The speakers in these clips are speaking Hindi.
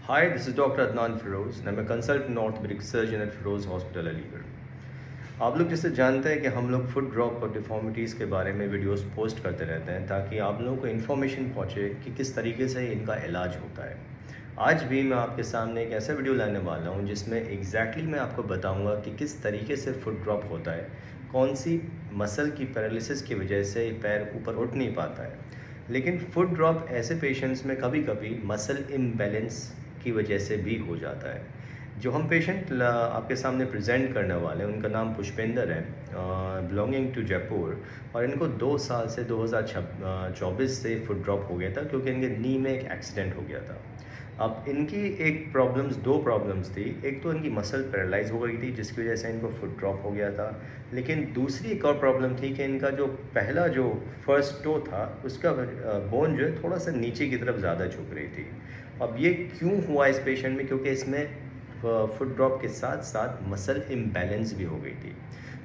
Hi, this is Dr. Adnan Feroz and I'm a consultant orthopedic surgeon at Feroz Hospital, Aligarh. आप लोग जैसे जानते हैं कि हम लोग फुट ड्रॉप और डिफॉर्मिटीज़ के बारे में वीडियोस पोस्ट करते रहते हैं ताकि आप लोगों को इन्फॉर्मेशन पहुंचे कि किस तरीके से इनका इलाज होता है। आज भी मैं आपके सामने एक ऐसा वीडियो लाने वाला हूं जिसमें एग्जैक्टली मैं आपको बताऊंगा कि किस तरीके से फुट ड्रॉप होता है, कौन सी मसल की पैरालिसिस की वजह से पैर ऊपर उठ नहीं पाता है। लेकिन फुट ड्रॉप ऐसे पेशेंट्स में कभी कभी मसल इम्बैलेंस की वजह से भी हो जाता है। जो हम पेशेंट आपके सामने प्रेजेंट करने वाले हैं उनका नाम पुष्पेंद्र है, बिलोंगिंग टू जयपुर। और इनको 2 साल से 2024 से फुट ड्रॉप हो गया था क्योंकि इनके नी में एक एक्सीडेंट हो गया था। अब इनकी दो प्रॉब्लम्स थी। एक तो इनकी मसल पैरालाइज हो गई थी जिसकी वजह से इनको फुट ड्रॉप हो गया था। लेकिन दूसरी एक और प्रॉब्लम थी कि इनका जो फर्स्ट टो था उसका बोन जो है थोड़ा सा नीचे की तरफ ज़्यादा झुक रही थी। अब ये क्यों हुआ इस पेशेंट में? क्योंकि इसमें फुट ड्रॉप के साथ साथ मसल इम्बैलेंस भी हो गई थी।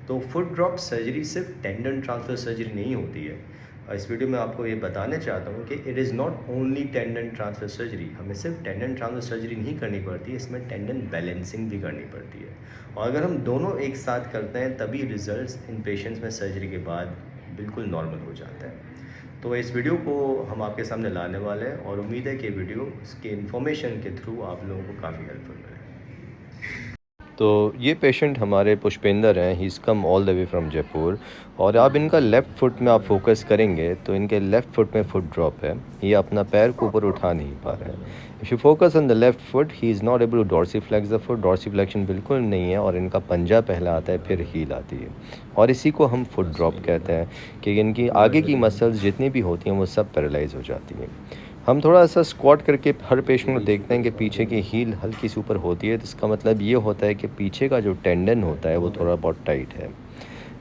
तो फुट ड्रॉप सर्जरी सिर्फ टेंडन ट्रांसफ़र सर्जरी नहीं होती है। इस वीडियो में आपको ये बताने चाहता हूँ कि it is not only tendon transfer surgery. हमें सिर्फ टेंडन ट्रांसफ़र सर्जरी नहीं करनी पड़ती है, इसमें टेंडन बैलेंसिंग भी करनी पड़ती है। और अगर हम दोनों एक साथ करते हैं तभी रिजल्ट्स इन पेशेंट्स में सर्जरी के बाद बिल्कुल नॉर्मल हो जाता है। तो इस वीडियो को हम आपके सामने लाने वाले हैं और उम्मीद है कि वीडियो इसके इन्फॉर्मेशन के थ्रू आप लोगों को काफ़ी हेल्पफुल मिले। तो ये पेशेंट हमारे पुष्पेंद्र हैं, he is come all the way from Jaipur. और आप इनका लेफ़्ट फुट में आप फोकस करेंगे तो इनके लेफ़्ट फुट में फुट ड्रॉप है। ये अपना पैर को ऊपर उठा नहीं पा रहे हैं। If you focus on the left foot he is not able to dorsiflex the foot, dorsiflexion बिल्कुल नहीं है और इनका पंजा पहले आता है फिर हील आती है। और इसी को हम फुट ड्रॉप कहते हैं कि इनकी आगे की मसल्स जितनी भी होती हैं वो सब पैरालाइज़ हो जाती हैं। हम थोड़ा सा स्क्वाट करके हर पेशेंट को देखते हैं कि पीछे की हील हल्की सी ऊपर होती है, तो इसका मतलब ये होता है कि पीछे का जो टेंडन होता है वो थोड़ा बहुत टाइट है।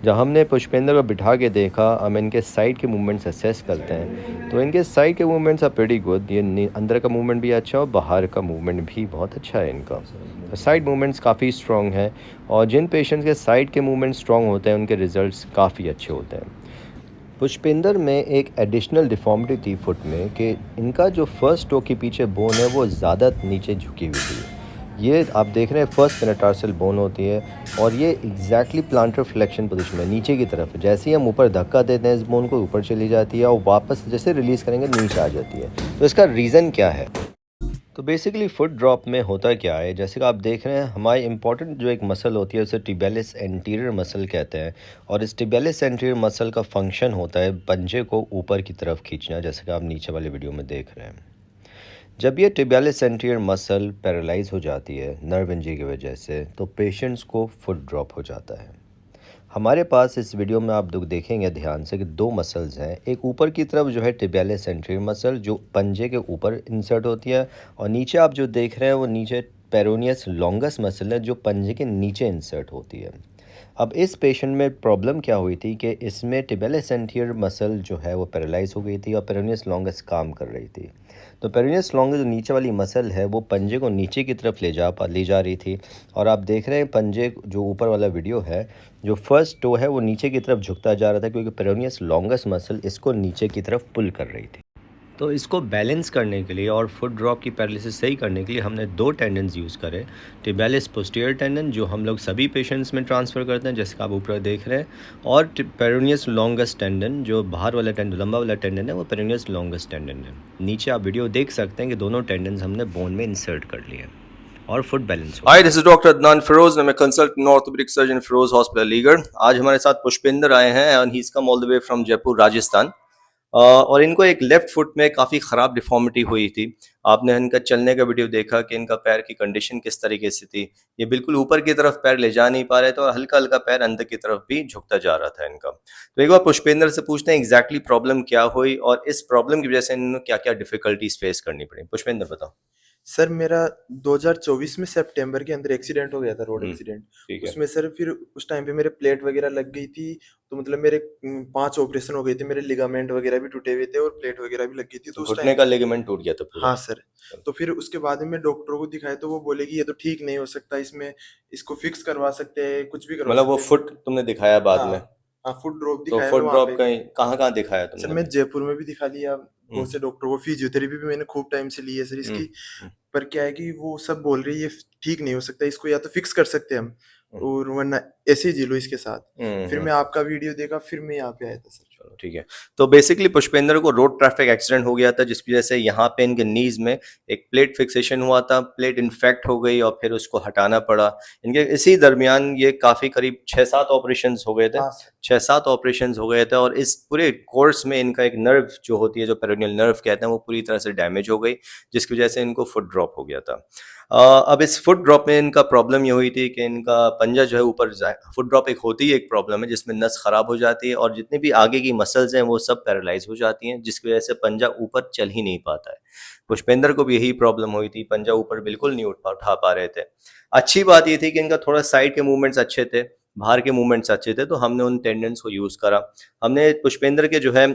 जब हमने पुष्पेंद्र को बिठा के देखा, हम इनके साइड के मूवमेंट्स असेस करते हैं तो इनके साइड के मूवमेंट्स आर प्रीटी गुड। ये अंदर का मूवमेंट भी अच्छा और बाहर का मूवमेंट भी बहुत अच्छा है इनका। तो साइड मूवमेंट्स काफ़ी स्ट्रॉन्ग है और जिन पेशेंट्स के साइड के मूवमेंट्स स्ट्रॉन्ग होते हैं उनके रिजल्ट्स काफ़ी अच्छे होते हैं। पुष्पेंद्र में एक एडिशनल डिफ़ॉर्मिटी थी फुट में कि इनका जो फर्स्ट टो के पीछे बोन है वो ज़्यादा नीचे झुकी हुई थी। ये आप देख रहे हैं फर्स्ट मेटाटार्सल बोन होती है और ये एग्जैक्टली प्लांटर फ्लेक्शन पोजीशन में नीचे की तरफ है। जैसे ही हम ऊपर धक्का देते हैं इस बोन को ऊपर चली जाती है और वापस जैसे रिलीज़ करेंगे नीचे आ जाती है। तो इसका रीज़न क्या है? तो बेसिकली फुट ड्रॉप में होता क्या है, जैसे कि आप देख रहे हैं हमारी इंपॉर्टेंट जो एक मसल होती है उसे टिबियालिस एंटीरियर मसल कहते हैं। और इस टिबियालिस एंटीरियर मसल का फंक्शन होता है पंजे को ऊपर की तरफ खींचना, जैसे कि आप नीचे वाले वीडियो में देख रहे हैं। जब ये टिबियालिस एंटीरियर मसल पैरालाइज हो जाती है नर्व इंजरी की वजह से तो पेशेंट्स को फुट ड्रॉप हो जाता है। हमारे पास इस वीडियो में आप लोग देखेंगे ध्यान से कि दो मसल्स हैं। एक ऊपर की तरफ जो है टिबियालिस एंटीरियर मसल जो पंजे के ऊपर इंसर्ट होती है और नीचे आप जो देख रहे हैं वो नीचे पेरोनियस लॉन्गस मसल है जो पंजे के नीचे इंसर्ट होती है। अब इस पेशेंट में प्रॉब्लम क्या हुई थी कि इसमें टिबियालिस एंटीरियर मसल जो है वो पैरालाइज हो गई थी और पेरोनियस लॉन्गस काम कर रही थी। तो पेरोनियस लॉन्गस जो नीचे वाली मसल है वो पंजे को नीचे की तरफ ले जा रही थी। और आप देख रहे हैं पंजे जो ऊपर वाला वीडियो है, जो फर्स्ट टो है वो नीचे की तरफ झुकता जा रहा था क्योंकि पेरोनियस लॉन्गस मसल इसको नीचे की तरफ पुल कर रही थी। तो इसको बैलेंस करने के लिए और फुट ड्रॉप की पैरालिसिस सही करने के लिए हमने दो टेंडन्स यूज़ करे। टिबियालिस पोस्टीरियर टेंडन जो हम लोग सभी पेशेंट्स में ट्रांसफ़र करते हैं जैसे कि आप ऊपर देख रहे हैं, और पेरोनियस लॉन्गस टेंडन जो बाहर वाला टेंडन लंबा वाला टेंडन है वो पेरोनियस लॉन्गस टेंडन है। नीचे आप वीडियो देख सकते हैं कि दोनों टेंडन्स हमने बोन में इंसर्ट कर लिए और फुट बैलेंस हो। Hi, this is Dr. Adnan Feroz. I'm a consultant orthopedic surgeon at Feroz Hospital, Aligarh. आज हमारे साथ पुष्पेंद्र आए हैं and he's come all the way from Jaipur, Rajasthan. और इनको एक लेफ्ट फुट में काफ़ी ख़राब डिफॉर्मिटी हुई थी। आपने इनका चलने का वीडियो देखा कि इनका पैर की कंडीशन किस तरीके से थी। ये बिल्कुल ऊपर की तरफ पैर ले जा नहीं पा रहे थे और हल्का हल्का पैर अंदर की तरफ भी झुकता जा रहा था इनका। तो एक बार पुष्पेंद्र से पूछते हैं एग्जैक्टली प्रॉब्लम क्या हुई और इस प्रॉब्लम की वजह से इन्होंने क्या क्या डिफिकल्टीज फेस करनी पड़ी। पुष्पेंद्र बताओ। सर मेरा 2024 में सितंबर के अंदर एक्सीडेंट हो गया था, रोड एक्सीडेंट। ठीक है। उसमें सर फिर उस टाइम पे मेरे प्लेट वगैरह लग गई थी। तो मतलब मेरे 5 ऑपरेशन हो गए थे, मेरे लिगामेंट वगैरह भी टूटे हुए थे और प्लेट वगैरह भी लग गई थी तो तो उस घुटने टाइम। का लिगामेंट टूट गया था पूरा। हाँ सर। तो फिर उसके बाद में डॉक्टरों को दिखाया तो वो बोले कि ये तो ठीक नहीं हो सकता, इसमें इसको फिक्स करवा सकते हैं, कुछ भी करवा मतलब वो सकते हैं। फुट तुमने दिखाया बाद हाँ। में? हाँ, फुट ड्रॉप तो दिखाया है फुट वहाँ ड्रॉप पे। कहीं कहाँ-कहाँ दिखाया सर तुमने मैं अभी? जयपुर में भी दिखा लिया, हुँ, बहुत से डॉक्टरों को, फिजियोथेरेपी भी मैंने खूब टाइम से ली है सर हुँ, इसकी। हुँ, पर क्या है कि वो सब बोल रहे हैं ये ठीक नहीं हो सकता, इसको या तो फिक्स कर सकते हैं हम, हुँ, और वरना ऐसे ही जी लो इसके साथ। हुँ, फिर हुँ। मैं आपका वीडियो देखा, फिर मैं यहाँ पे आया था सर। चलो ठीक है। तो बेसिकली पुष्पेंद्र को रोड ट्रैफिक एक्सीडेंट हो गया था जिसकी वजह से यहाँ पे इनके नीज़ में एक प्लेट फिक्सेशन हुआ था, प्लेट इन्फेक्ट हो गई और फिर उसको हटाना पड़ा। इनके इसी दरमियान ये काफ़ी करीब 6-7 ऑपरेशंस हो गए थे। हाँ सर। 6-7 ऑपरेशंस हो गए थे और इस पूरे कोर्स में इनका एक नर्व जो होती है, जो पेरोनियल नर्व कहते हैं, वो पूरी तरह से डैमेज हो गई, जिसकी वजह से इनको फुट ड्रॉप हो गया था। अब इस फुट ड्रॉप में इनका प्रॉब्लम ये हुई थी कि इनका पंजा जो है ऊपर फुट ड्रॉप एक होती है, एक प्रॉब्लम है जिसमें नस खराब हो जाती है और जितनी भी आगे की मसल्स हैं वो सब पैरालाइज हो जाती हैं, जिसकी वजह से पंजा ऊपर चल ही नहीं पाता है। पुष्पेंद्र को भी यही प्रॉब्लम हुई थी, पंजा ऊपर बिल्कुल नहीं उठा पा रहे थे। अच्छी बात ये थी कि इनका थोड़ा साइड के मूवमेंट्स अच्छे थे, बाहर के मूवमेंट्स अच्छे थे, तो हमने उन टेंडेंस को यूज़ करा। हमने पुष्पेंद्र के जो है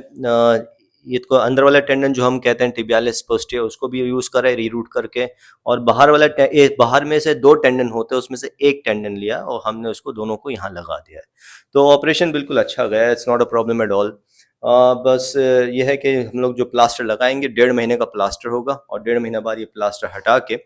ये तो अंदर वाला टेंडन जो हम कहते हैं टिबियालिस पोस्टियर, उसको भी यूज़ करा है रीरूट करके, और बाहर वाला बाहर में से 2 टेंडन होते हैं, उसमें से 1 टेंडन लिया और हमने उसको दोनों को यहाँ लगा दिया है। तो ऑपरेशन बिल्कुल अच्छा गया है, it's not a problem at all. बस ये है कि हम लोग जो प्लास्टर लगाएँगे, 1.5 महीने का प्लास्टर होगा और 1.5 महीने बाद ये प्लास्टर हटा के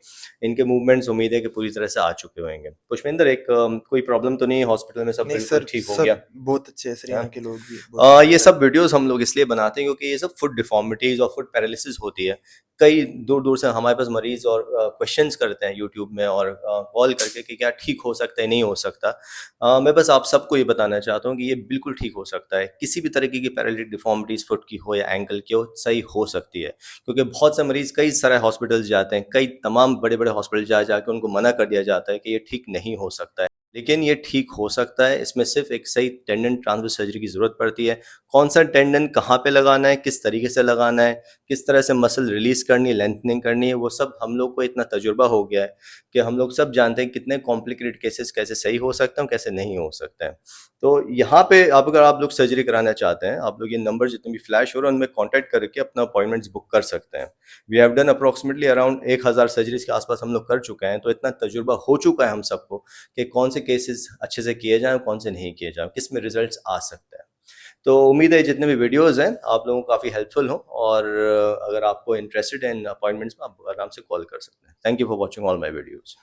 इनके मूवमेंट्स उम्मीद है कि पूरी तरह से आ चुके होंगे। पुष्पेंद्र, एक कोई प्रॉब्लम तो नहीं है हॉस्पिटल में, सब नहीं बिल्कुल सर, ठीक हो गया? सब बहुत अच्छे हैं सर, हाँ? यहाँ के लोग भी बहुत अच्छे ये हैं। सब वीडियोस हम लोग इसलिए बनाते हैं क्योंकि ये सब फुट डिफॉर्मिटीज और फुट पैरालिसिस होती है। कई दूर दूर से हमारे पास मरीज और क्वेश्चंस करते हैं यूट्यूब में और कॉल करके कि क्या ठीक हो सकता है, नहीं हो सकता। मैं बस आप सबको ये बताना चाहता हूँ कि ये बिल्कुल ठीक हो सकता है, किसी भी तरीके की पैरालिटिक डिफॉर्मिटीज फुट की हो या एंकल की हो, सही हो सकती है। क्योंकि बहुत से मरीज कई सारे हॉस्पिटल्स जाते हैं, कई तमाम बड़े बड़े हॉस्पिटल जा जाके उनको मना कर दिया जाता है कि ये ठीक नहीं हो सकता है, लेकिन ये ठीक हो सकता है। इसमें सिर्फ एक सही टेंडन ट्रांसफर सर्जरी की ज़रूरत पड़ती है। कौन सा टेंडन कहाँ पे लगाना है, किस तरीके से लगाना है, किस तरह से मसल रिलीज़ करनी है, लेंथनिंग करनी है, वो सब हम लोग को इतना तजुर्बा हो गया है कि हम लोग सब जानते हैं कितने कॉम्प्लिकेटेड केसेस कैसे सही हो सकते हैं, कैसे नहीं हो सकते हैं। तो यहाँ पे अब अगर आप लोग सर्जरी कराना चाहते हैं, आप लोग ये नंबर जितने भी फ्लैश हो रहे हैं उनमें कॉन्टैक्ट करके अपना अपॉइंटमेंट्स बुक कर सकते हैं। We have done approximately around 1000 surgeries के आस-पास हम लोग कर चुके हैं, तो इतना तजुर्बा हो चुका है हम सबको कि कौन से केसेस अच्छे से किए जाएँ, कौन से नहीं किए जाएँ, किस में रिजल्ट्स आ सकते हैं। तो उम्मीद है जितने भी वीडियोज़ हैं आप लोगों को काफ़ी हेल्पफुल हों, और अगर आपको इंटरेस्टेड हैं इन अपॉइंटमेंट्स में, आप आराम से कॉल कर सकते हैं। Thank you for watching all my videos.